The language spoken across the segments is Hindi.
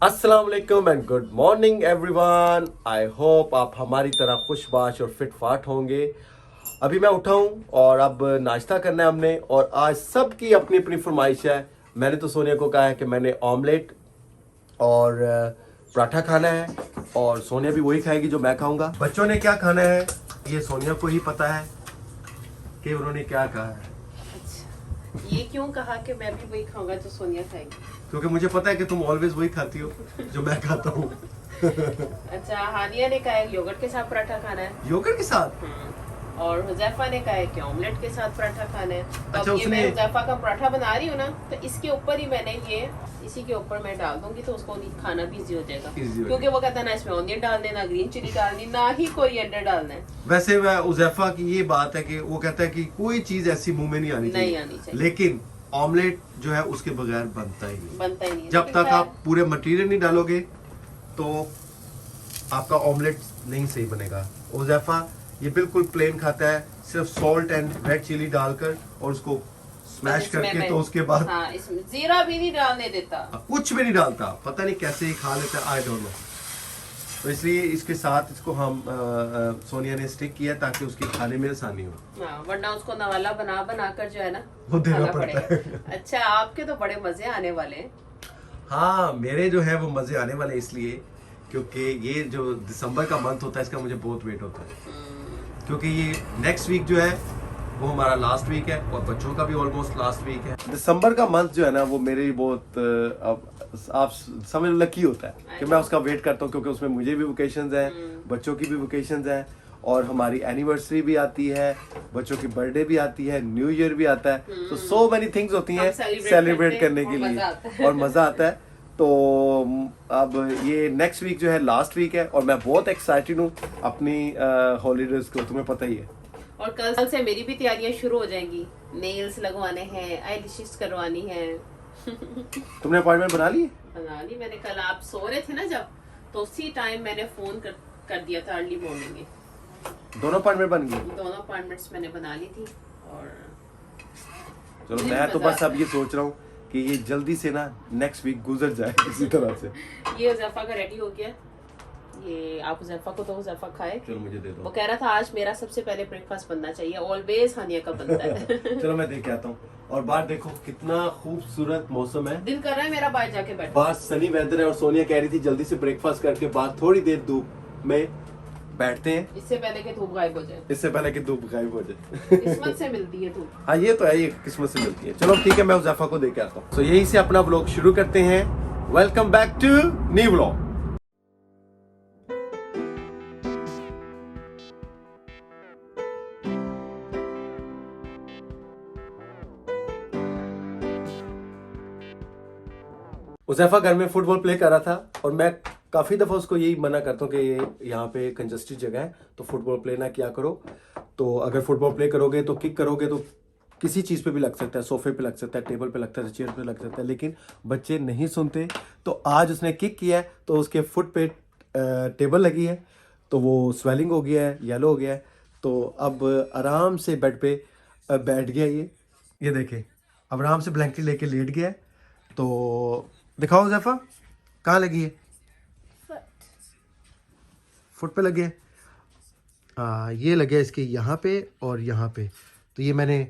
अस्सलाम वालेकुम and good morning everyone. I hope आप हमारी तरह खुशबाश और फिट फाट होंगे। अभी मैं उठा हूँ और अब नाश्ता करना है हमने, और आज सबकी अपनी अपनी फरमाइश है। मैंने तो सोनिया को कहा है कि मैंने ऑमलेट और पराठा खाना है, और सोनिया भी वही खाएगी जो मैं खाऊंगा। बच्चों ने क्या खाना है ये सोनिया को ही पता है कि उन्होंने क्या कहा है। ये क्यों कहा कि मैं भी वही खाऊंगा जो सोनिया खाएगी? क्योंकि मुझे पता है कि तुम ऑलवेज वही खाती हो जो मैं खाता हूँ। अच्छा, हानिया ने कहा है योगर्ट के साथ पराठा खाना है। योगर्ट के साथ? और हुजैफा ने कहा है कि ऑमलेट के साथ पराठा खाना है। तो अच्छा, अब ये उसने- मैं हुजैफा का पराठा बना रही हूँ ना, तो इसके ऊपर ही मैंने ये इसी के ऊपर मैं डाल दूंगी, तो उसको खाना भी इजी हो जाएगा। Easy हो क्योंकि वो कहता है ना इसमें ऑनियन डालने, ना ग्रीन चिली डालनी, ना ही कोरिएंडर डालना है। वैसे वह उज़ैफा की ये बात है कि वो कहता है कि कोई चीज ऐसी मुंह में नहीं आनी नहीं आनी चाहिए। लेकिन ऑमलेट जो है उसके बगैर बनता ही नहीं। बनता ही नहीं है। जब लेकिन तक आप पूरे मटेरियल नहीं डालोगे तो आपका ऑमलेट नहीं सही बनेगा। उज़ैफा ये बिल्कुल प्लेन खाता है, सिर्फ सॉल्ट एंड रेड चिली डालकर और उसको स्मैश इसमें करके, मैं- तो उसके बाद हाँ, इसमें जीरा भी नहीं डालने देता। कुछ भी नहीं डालता। पता नहीं कैसे ही खा लेता है, आई डोंट नो। तो इसलिए इसके साथ इसको हम सोनिया ने स्टिक किया ताकि उसके खाने में आसानी हो। हाँ, वरना उसको नवाला बना बना कर जो है ना वो देना खाना पड़ता पड़ेगा। अच्छा, आपके तो बड़े मजे आने वाले हैं। हाँ, मेरे जो है वो मजे आने वाले इसलिए क्योंकि ये जो दिसंबर का मंथ होता है इसका मुझे बहुत वेट होता है, क्योंकि ये नेक्स्ट वीक जो है वो हमारा लास्ट वीक है और बच्चों का भी ऑलमोस्ट लास्ट वीक है। दिसंबर का मंथ जो है ना वो मेरे लिए बहुत अब आप समझ लकी होता है कि मैं उसका वेट करता हूँ, क्योंकि उसमें मुझे भी वेकेशंस हैं, बच्चों की भी वेकेशंस हैं, और हमारी एनिवर्सरी भी आती है, बच्चों की बर्थडे भी आती है, न्यू ईयर भी आता है। तो सो मेनी थिंग्स होती हैं सेलिब्रेट करने के लिए, और मजा आता है। तो अब ये नेक्स्ट वीक जो है लास्ट वीक है और मैं बहुत एक्साइटेड हूँ अपनी हॉलीडेज को, तुम्हें पता ही है। और कल से मेरी भी तैयारियां शुरू हो जाएंगी। नेल्स लगवाने हैं, आईलैशेस करवानी है। तुमने अपॉइंटमेंट बना ली? बना ली मैंने। कल आप सो रहे थे ना जब, तो उसी टाइम मैंने फोन कर दिया था अर्ली मॉर्निंग में। दोनों अपॉइंटमेंट बन गई? दोनों अपॉइंटमेंट्स मैंने बना ली थी। और चलो, मैं तो बस अब ये सोच रहा हूँ कि ये जल्दी से ना नेक्स्ट वीक गुजर जाए किसी तरह से। ये हुजैफा का रेडी हो गया। ये आप हुजैफा को तो हुजैफा खाए। चलो मुझे दे दो। वो कह रहा था आज मेरा सबसे पहले ब्रेकफास्ट बनना चाहिए। ऑलवेज हानिया का बनता है। चलो मैं देख के आता हूँ। और बाहर देखो कितना खूबसूरत मौसम है। दिल कर रहा है मेरा बाहर जाके बैठ। बाहर सनी वेदर है और सोनिया कह रही थी जल्दी से ब्रेकफास्ट करके बाहर थोड़ी देर धूप में बैठते हैं, इससे पहले कि धूप गायब हो जाए। इससे पहले कि धूप गायब हो जाए। किस्मत से मिलती है धूप। हाँ, ये तो है, ये किस्मत से मिलती है। चलो ठीक है, मैं उज़ैफा को दे के आता हूँ। तो यही से अपना व्लॉग शुरू करते हैं। Welcome back to new vlog. Uzaifa घर में फुटबॉल प्ले कर रहा था और मैं काफ़ी दफ़ा उसको यही मना करता हूँ कि ये यहाँ पे कंजस्टेड जगह है तो फुटबॉल प्ले ना किया करो। तो अगर फुटबॉल प्ले करोगे तो किक करोगे तो किसी चीज़ पे भी लग सकता है, सोफे पे लग सकता है, टेबल पे लगता है, चेयर पे लग सकता है, लेकिन बच्चे नहीं सुनते। तो आज उसने किक किया है तो उसके फुट पे टेबल लगी है, तो वो स्वेलिंग हो गया है, येलो हो गया है। तो अब आराम से बेड पे बैठ गया। ये देखे, अब आराम से ब्लैंकेट लेके लेट गया है। तो दिखाओ ज़ैफा, कहाँ लगी है? फुट पे लगे। ये लगे इसके यहाँ पे और यहाँ पे। तो ये मैंने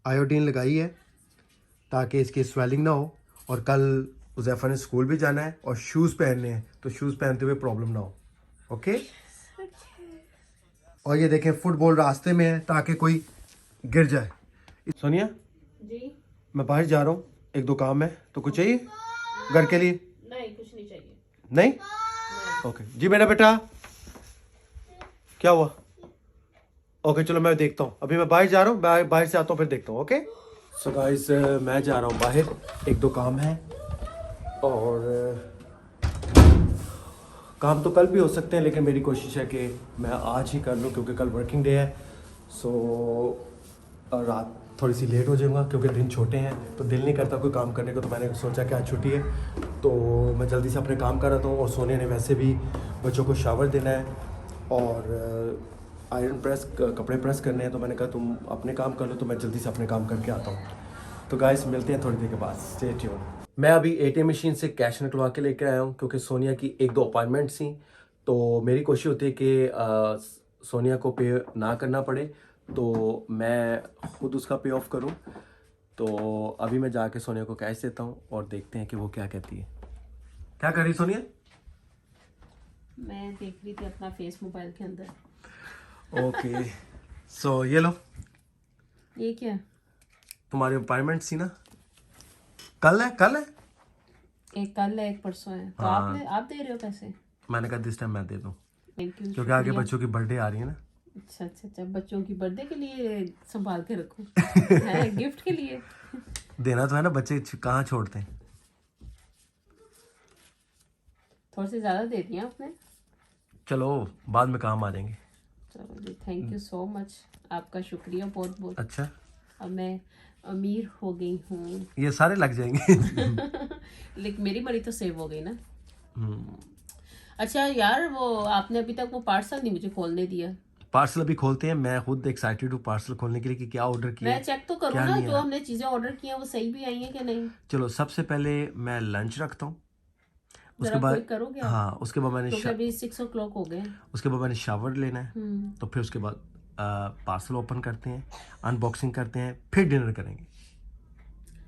आयोडीन लगाई है ताकि इसकी स्वेलिंग ना हो। और कल उज़ैफा ने स्कूल भी जाना है और शूज़ पहनने हैं, तो शूज़ पहनते हुए प्रॉब्लम ना हो। ओके? और ये देखें फुटबॉल रास्ते में है ताकि कोई गिर जाए। सोनिया जी? मैं बाहर जा रहा हूँ, एक दो काम है, तो कुछ चाहिए घर के लिए? नहीं, कुछ नहीं चाहिए। नहीं? ओके जी मेरा बेटा, क्या हुआ? ओके चलो मैं देखता हूँ, अभी मैं बाहर जा रहा हूँ, बाहर से आता हूँ फिर देखता हूँ। ओके सो गाइस, मैं जा रहा हूँ बाहर, एक दो काम है, और काम तो कल भी हो सकते हैं लेकिन मेरी कोशिश है कि मैं आज ही कर लूँ क्योंकि कल वर्किंग डे है। सो रात थोड़ी सी लेट हो जाऊँगा क्योंकि दिन छोटे हैं तो दिल नहीं करता कोई काम करने को। तो मैंने सोचा कि आज छुट्टी है तो मैं जल्दी से अपने काम कर रहा हूँ। और सोनिया ने वैसे भी बच्चों को शावर देना है और आयरन प्रेस, कपड़े प्रेस करने हैं, तो मैंने कहा तुम अपने काम कर लो, तो मैं जल्दी से अपने काम करके आता हूँ। तो गाइस मिलते हैं थोड़ी देर के बाद, स्टे ट्यून्ड। मैं अभी एटीएम मशीन से कैश निकलवा के लेकर आया हूँ क्योंकि सोनिया की 1-2 अपॉइंटमेंट्स थी। तो मेरी कोशिश होती है कि सोनिया को पे ना करना पड़े, तो मैं खुद उसका पे ऑफ करूँ। तो अभी मैं जाके सोनिया को कैश देता हूँ और देखते हैं कि वो क्या कहती है। क्या कर रही सोनिया? मैं देख रही थी अपना फेस मोबाइल के अंदर। ओके सो ये लो, ये क्या? तुम्हारी अपॉइंटमेंट थी ना, कल है एक कल है, एक परसों है। तो हाँ। आप दे रहे हो पैसे? मैंने कहा दिस टाइम मैं दे दूँ थैंक यू, क्योंकि आगे बच्चों की बर्थडे आ रही है ना। अच्छा, बच्चों की बर्थडे के लिए संभाल के रखो। है गिफ्ट के लिए देना तो है ना, बच्चे कहाँ छोड़ते हैं। थोड़े से ज्यादा दे दिया आपने। चलो बाद में काम आ जाएंगे। चलो जी, थैंक यू सो मच, आपका शुक्रिया बहुत बहुत। अच्छा, अब मैं अमीर हो गई हूँ। ये सारे लग जाएंगे। लेकिन मेरी मनी तो सेव हो गई ना। अच्छा यार, वो आपने अभी तक वो पार्सल नहीं मुझे खोलने दिया। पार्सल अभी खोलते हैं। मैं खुद एक्साइटेड हूँ पार्सल खोलने के लिए कि क्या ऑर्डर किया मैं है। चेक तो करूँ क्या ना, नहीं जो आया। हमने चीजें ऑर्डर की हैं वो सही भी आई हैं कि नहीं। चलो सबसे पहले मैं लंच रखता हूँ, उसके जरा बाद क्विक करोगे आप? हाँ उसके बाद मैंने क्योंकि अभी 6 o'clock हो गए। उसके बाद मैंने शावर लेना है। तो फिर उसके बाद पार्सल ओपन करते हैं, अनबॉक्सिंग करते हैं, फिर डिनर करेंगे।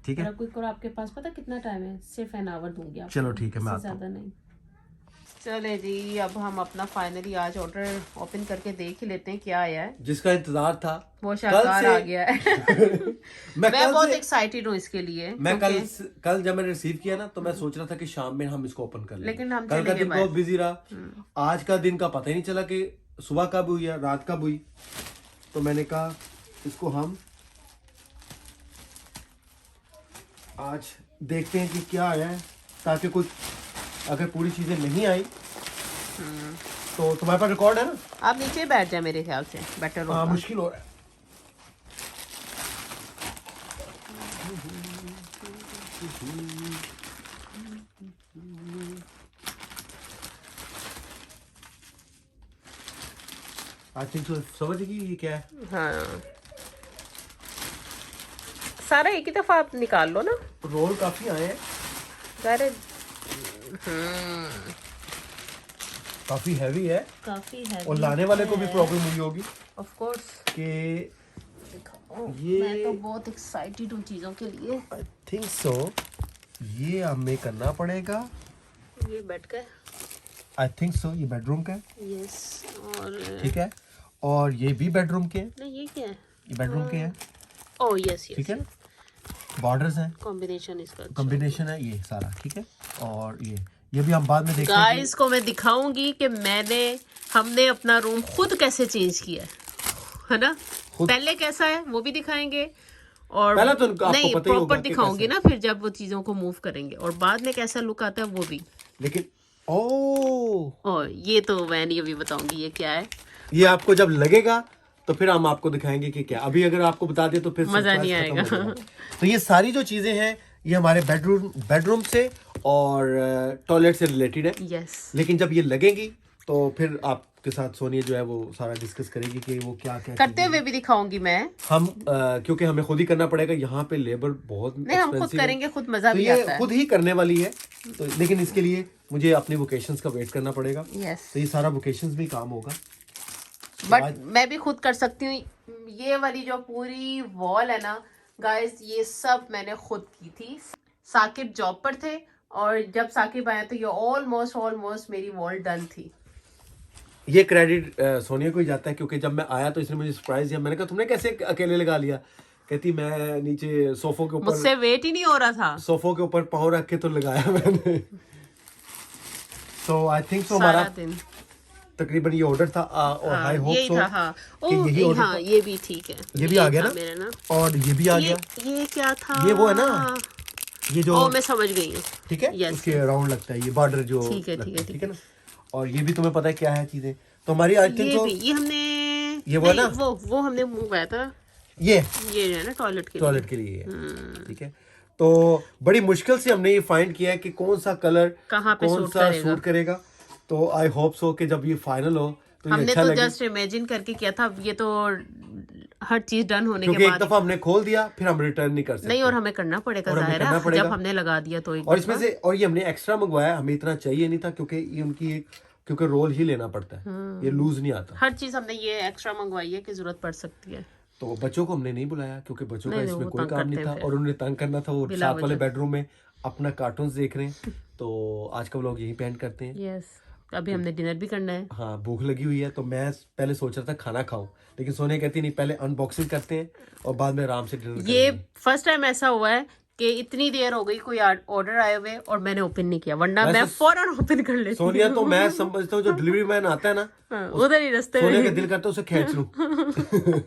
ठीक है, जरा क्विक करो, आपके पास पता कितना टाइम है? सिर्फ एन आवर दूंगी आपको। चलो ठीक है, मैं इससे आता हूँ। ज्यादा नहीं। चले जी, अब हम अपना फाइनली आज ऑर्डर ओपन करके देख ही लेते हैं क्या आया है। जिसका इंतजार था वो शानदार आ गया है। मैं मैं बहुत से एक्साइटेड हूँ इसके लिए। मैं क्योंकि कल जब मैंने रिसीव किया ना, तो मैं सोच रहा था कि शाम में हम इसको ओपन कर लेंगे। लेकिन हम कल चले का गए दिन बाहर। बहुत बिजी रहा। आज का दिन का पता ही नहीं चला कि सुबह कब हुई या रात कब हुई। तो मैंने कहा इसको हम आज देखते हैं कि क्या आया है, ताकि कुछ अगर पूरी चीजें नहीं आई तो तुम्हारे पास रिकॉर्ड है ना। आप नीचे बैठ जाए, मेरे ख्याल से बेटर हाँ होगा। मुश्किल हो रहा है। आई थिंक तो समझ गई ये क्या है। हाँ, सारा एक ही दफा आप निकाल लो ना। रोल काफी आए हैं, अरे काफी हैवी है काफी है। और लाने वाले को भी प्रॉब्लम हुई होगी ऑफ कोर्स। कि ये मैं तो बहुत एक्साइटेड हूँ चीजों के लिए। आई थिंक सो ये हमें करना पड़ेगा। ये बेड का है। आई थिंक सो ये बेडरूम का है। यस। और ठीक है, और ये भी बेडरूम के हैं। नहीं, ये क्या है? ये बेडरूम के हैं। Oh yes yes. ठीक है, बॉर्डर्स हैं, कॉम्बिनेशन इसका अच्छा। कॉम्बिनेशन है ये सारा। ठीक है, और ये भी हम बाद में देखते हैं गाइस को मैं दिखाऊंगी कि हमने अपना रूम खुद कैसे चेंज किया है ना। पहले कैसा है वो भी दिखाएंगे, और पहले तो आपको नहीं पता ही होगा प्रॉपर कि दिखाऊंगी ना फिर जब वो चीजों को मूव करेंगे, और बाद में कैसा लुक आता है वो भी। लेकिन ओ और ये तो मैं नहीं अभी बताऊंगी ये क्या है। ये आपको जब लगेगा तो फिर हम आपको दिखाएंगे कि क्या। अभी अगर आपको बता दे तो फिर मजा नहीं surprise खत्म आएगा। हो जाएगा। तो ये सारी जो चीजें हैं ये हमारे बेडरूम से और टॉयलेट से रिलेटेड है। यस। लेकिन जब ये लगेंगी तो फिर आपके साथ सोनिया जो है वो सारा डिस्कस करेगी कि वो क्या क्या करते हुए भी दिखाऊंगी मैं। हम क्योंकि हमें खुद ही करना पड़ेगा। यहाँ पे लेबर बहुत नहीं, हम खुद expensive है। करेंगे, खुद मजा तो भी ये आता है। खुद ही करने वाली है। तो लेकिन इसके लिए मुझे अपनी वोकेशंस का वेट करना पड़ेगा। यस। तो ये सारा वोकेशंस में काम होगा। बट मैं भी खुद कर सकती हूँ। ये वाली जो पूरी वॉल है ना गाइस, ये सब मैंने खुद की थी। साकिब जॉब पर थे और जब साकिब आया तो ये ऑलमोस्ट मेरी वॉल डन थी। ये क्रेडिट सोनिया को ही जाता है, क्योंकि जब मैं आया तो इसने मुझे सरप्राइज दिया। मैंने कहा तुमने कैसे अकेले लगा लिया? कहती मैं नीचे सोफों के ऊपर, मुझसे वेट ही नहीं हो रहा था। सोफों के ऊपर पाँव रख के तो लगाया मैंने। तो आई थिंक सो सारा हमारा दिन तकरीबन ये ऑर्डर था और हाई होप यही सो था। हाँ कि यही ऑर्डर हाँ, ये भी ठीक है। ये भी आ गया था ना? मेरा ना। और ये भी आ गया। ये क्या था? ये वो है ना, ये जो ओ मैं समझ गई हूँ। ठीक है Yes, उसके राउंड लगता है ये बॉर्डर जो ठीक है, लगता ठीक है, ठीक है ना। और ये भी तुम्हें पता है क्या है चीजें। तो हमारी आई थिंक ये तो भी ये हमने ये वो है नहीं, ना? वो हमने मंगाया था। ये ये जो है ना टॉयलेट के लिए। टॉयलेट के लिए है। ठीक है, तो बड़ी मुश्किल से हमने ये फाइंड किया है कि कौन सा कलर कहाँ पे कौन सूट सा करेगा। सूट करेगा। तो आई होप सो कि जब ये फाइनल हो तो ये हमने अच्छा तो लगे। जस्ट इमेजिन करके किया था, ये तो हर चीज डन होने क्योंकि के एक बाद दफा हमने खोल दिया फिर हम रिटर्न नहीं कर सकते। नहीं, और हमें करना पड़ेगा, और हमें जाहिर करना है पड़ेगा। जब हमने लगा दिया तो एक और इसमें दफा। से और ये हमने एक्स्ट्रा मंगवाया, हमें इतना चाहिए नहीं था क्योंकि ये उनकी क्योंकि रोल ही लेना पड़ता है, ये लूज नहीं आता। हर चीज हमने ये एक्स्ट्रा मंगवाई है कि जरूरत पड़ सकती है। तो बच्चों को हमने नहीं बुलाया क्योंकि बच्चों का नहीं, इसमें वो कोई तंग काम नहीं करते था हैं फिर। और उन्हें तंग करना था, वो बिला साथ वाले वजह। बेडरूम में अपना कार्टून्स देख रहे हैं। तो आज का व्लॉग यहीं पे एंड करते हैं। यस, अभी हमने डिनर भी करना है। हाँ, भूख लगी हुई है तो मैं पहले सोच रहा था खाना खाऊं, लेकिन सोनिया कहती नहीं, पहले अनबॉक्सिंग करते हैं और बाद में आराम से डिनर ये करेंगे। फर्स्ट टाइम ऐसा हुआ है कि इतनी देर हो गई कोई ऑर्डर आए हुए और मैंने ओपन नहीं किया, वरना मैं वैसे फौरन ओपन कर लेती हूँ। सोनिया तो मैं समझता हूँ जो डिलीवरी मैन आता है ना, हाँ, उधर ही रास्ते सोनिया का में। दिल करता है उसे खींच लूं।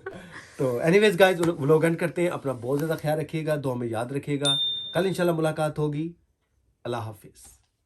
तो एनीवेज गाइस, व्लॉग एंड करते हैं। अपना बहुत ज्यादा ख्याल रखिएगा, दुआ में याद रखिएगा। कल इंशाल्लाह मुलाकात होगी। अल्लाह हाफिज।